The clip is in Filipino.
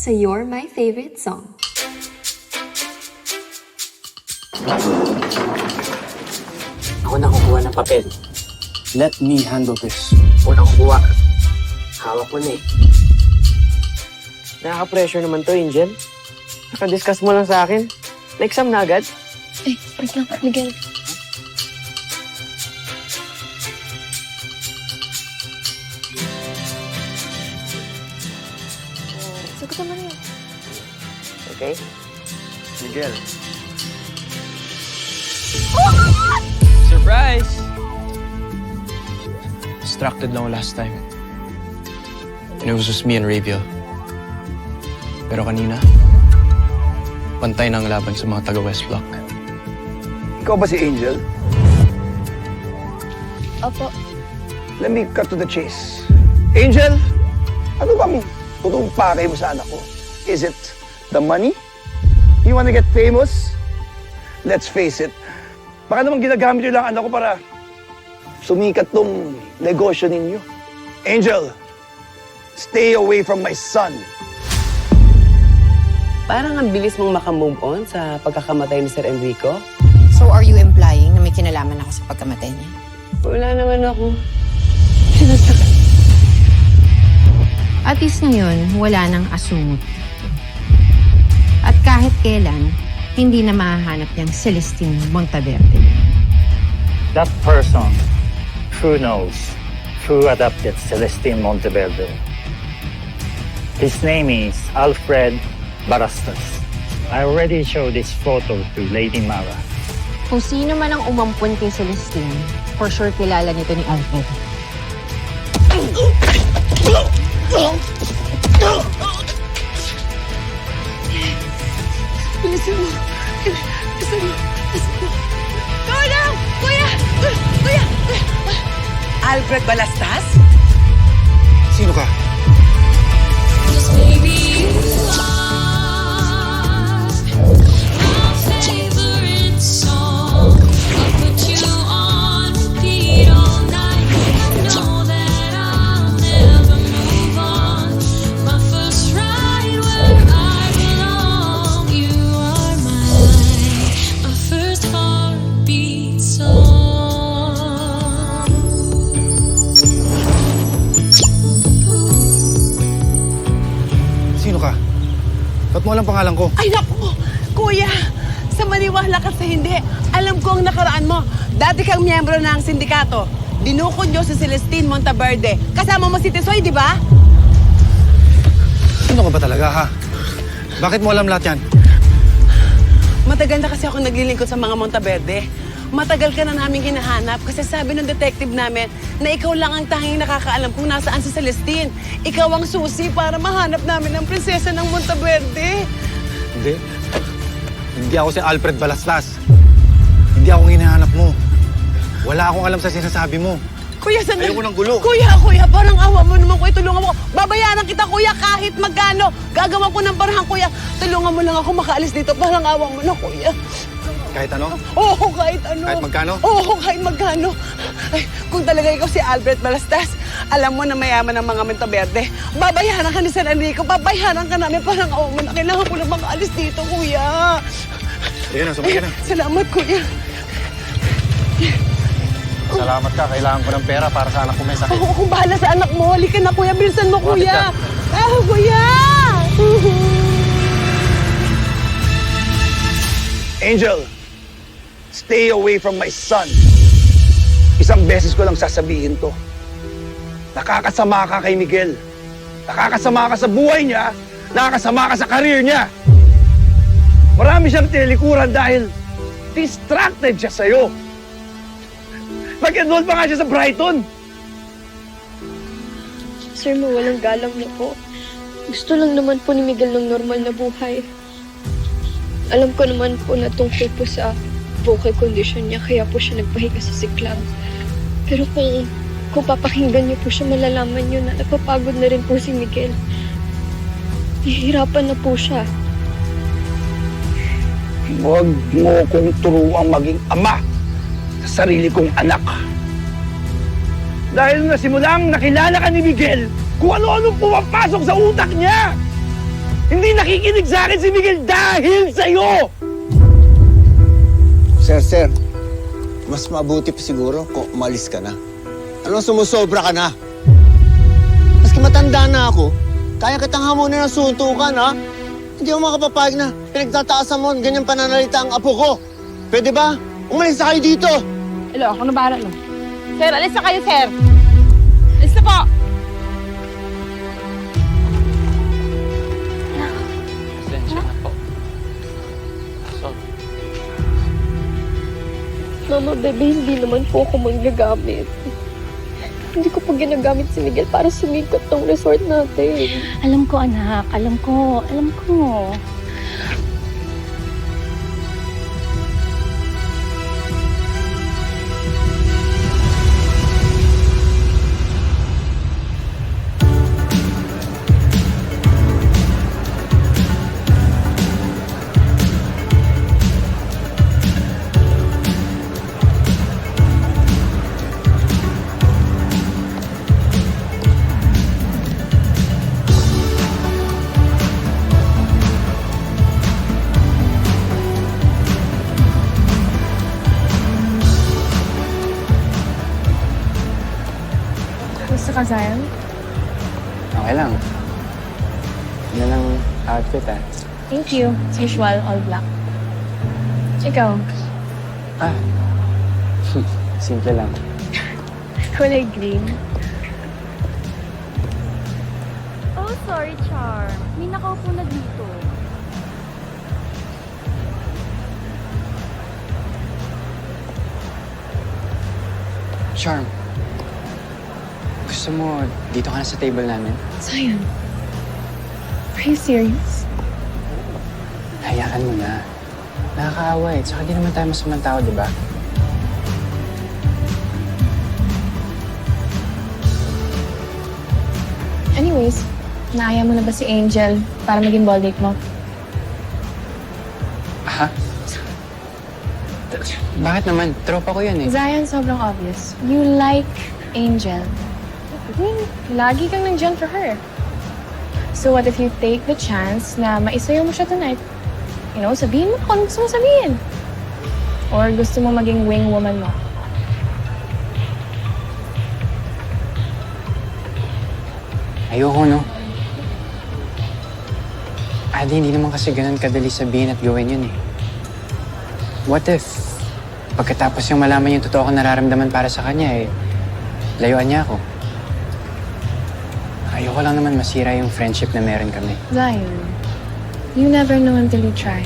sa You're My Favorite Song. Ako na kukuha ng papel. Let me handle this. Ako na kukuha. Hawak ko na eh. Nakaka-pressure naman to, Angel. Naka-discuss mo lang sa akin. Na-exam na agad. Ay, wait lang, Miguel. Sagutan mo na yun. Okay? Miguel. Surprise! Distracted lang ako last time. And it was just me and Raviel. Pero kanina, pantay na ang laban sa mga taga-West Block. Ikaw ba si Angel? Opo. Let me cut to the chase. Angel, ano bang totoong pakay mo sa anak ko? Is it the money? You wanna get famous? Let's face it. Baka naman ginagamit niyo lang anak ko para sumikat tong negosyo ninyo. Angel, stay away from my son. Parang ang bilis mong makamove on sa pagkakamatay ni Sir Enrico. So are you implying na may kinalaman ako sa pagkamatay niya? Wala naman ako. At least ngayon, wala nang asungot. At kahit kailan, hindi na mahahanap niyang Celestine Monteverde. That person who knows who adopted Celestine Monteverde. His name is Alfred Barastas. I already showed this photo to Lady Mara. Kung sino man ang umampun kay Celestine, for sure kilala nito ni Alfred. Bilisan mo! Bilisan mo! Bilisan mo! Tulong! Kuya! Kuya! Alfred Balastas? Sino ka? Sino ka? Ba't mo alam pangalan ko? Ay, naku! Kuya! Sa maniwala ka sa hindi, alam ko ang nakaraan mo. Dati kang miyembro ng sindikato. Dinukod niyo si Celestine Monteverde. Kasama mo si Tisoy, di ba? Sino ka ba talaga, ha? Bakit mo alam lahat yan? Matagal na kasi ako naglilingkod sa mga Monteverde. Matagal ka na namin hinahanap kasi sabi ng detective namin na ikaw lang ang tanging nakakaalam kung nasaan si Celestine. Ikaw ang susi para mahanap namin ang prinsesa ng Monteverde. Hindi. Hindi ako si Alfred Balastas. Hindi ako hinahanap mo. Wala akong alam sa sinasabi mo. Kuya, sandali. Ayoko ng gulo. Kuya, parang awa mo naman, kuya. Tulungan mo. Babayaran kita, kuya, kahit magkano. Gagawa ko ng parang, kuya. Tulungan mo lang ako makaalis dito. Parang awa mo na, kuya. Kahit ano? Oo, kahit ano. Kahit magkano? Oo, kahit magkano. Ay, kung talaga ikaw si Albert Balastas, alam mo na mayaman ang mga Monteverde. Babayaran ka ni San Enrico. Babayaran ka namin. Parang awa mo na. Kailangan ko lang makaalis dito, kuya. Sige na, sumayin na. Salamat, kuya. Salamat ka. Kailangan ko ng pera para sa anak ko may sakit. Oo, kung bahala sa anak mo. Halika na, kuya. Bilisan mo, Bakit kuya. ka? Kuya! Angel, stay away from my son. Isang beses ko lang sasabihin to. Nakakasama ka kay Miguel. Nakakasama ka sa buhay niya. Nakakasama ka sa karir niya. Marami siyang tinilikuran dahil distracted siya sa'yo. Nag-enroll pa nga siya sa Brighton. Sir, mawalang galang na po. Gusto lang naman po ni Miguel ng normal na buhay. Alam ko naman po na tungkol po sa vocal condition niya, kaya po siya nagpahinga sa siklam. Pero kung papakinggan niyo po siya, malalaman niyo na napapagod na rin po si Miguel. Hihirapan na po siya. Huwag mo kong turuang maging ama sa sarili kong anak. Dahil na simulang nakilala ka ni Miguel, kung ano-anong pumapasok sa utak niya. Hindi nakikinig sa akin si Miguel dahil sa'yo! Sir, mas mabuti pa siguro kung umalis ka na. Ano, sumusobra ka na? Maski matanda na ako, kaya kitang hamunin ng suntukan, ha? Hindi ako makapapayag na pinagtataasan mo ang ganyang pananalita ang apo ko. Pwede ba? Umalis na kayo dito! Hello, ako na bahala no. Sir, alis na kayo, sir. Alis na po. Mama, bebe, hindi naman po ako manggagamit. Hindi ko po ginagamit si Miguel para sumikat tong resort natin. Alam ko, anak. Alam ko. Gusto ka, Zion? Okay lang. Ano lang outfit ah. Thank you. As usual, all black. Ikaw? Ah. Simple lang. Kulay green. Oh, sorry, Char. May nakaupo na dito. Charm. Gusto mo, dito ka na sa table namin? Zion? Are you serious? Hayaan mo na. Nakakaawa eh. Tsaka di naman tayo masamang tao, di ba? Anyways, naaya mo na ba si Angel para maging ball date mo? Ha? Bakit naman? Tropa ko yun eh. Zion, sobrang obvious. You like Angel. Lagi kang nandyan for her. So what if you take the chance na maisayo mo siya tonight? You know, sabihin mo kung gusto mo sabihin. Or gusto mo maging wing woman mo. Ayoko, no? Adi, hindi naman kasi ganun kadali sabihin at gawin yun eh. What if, pagkatapos yung malaman yung totoo ko nararamdaman para sa kanya eh, layuan niya ako. Ayoko lang naman masira yung friendship na meron kami. Zion, you never know until you try.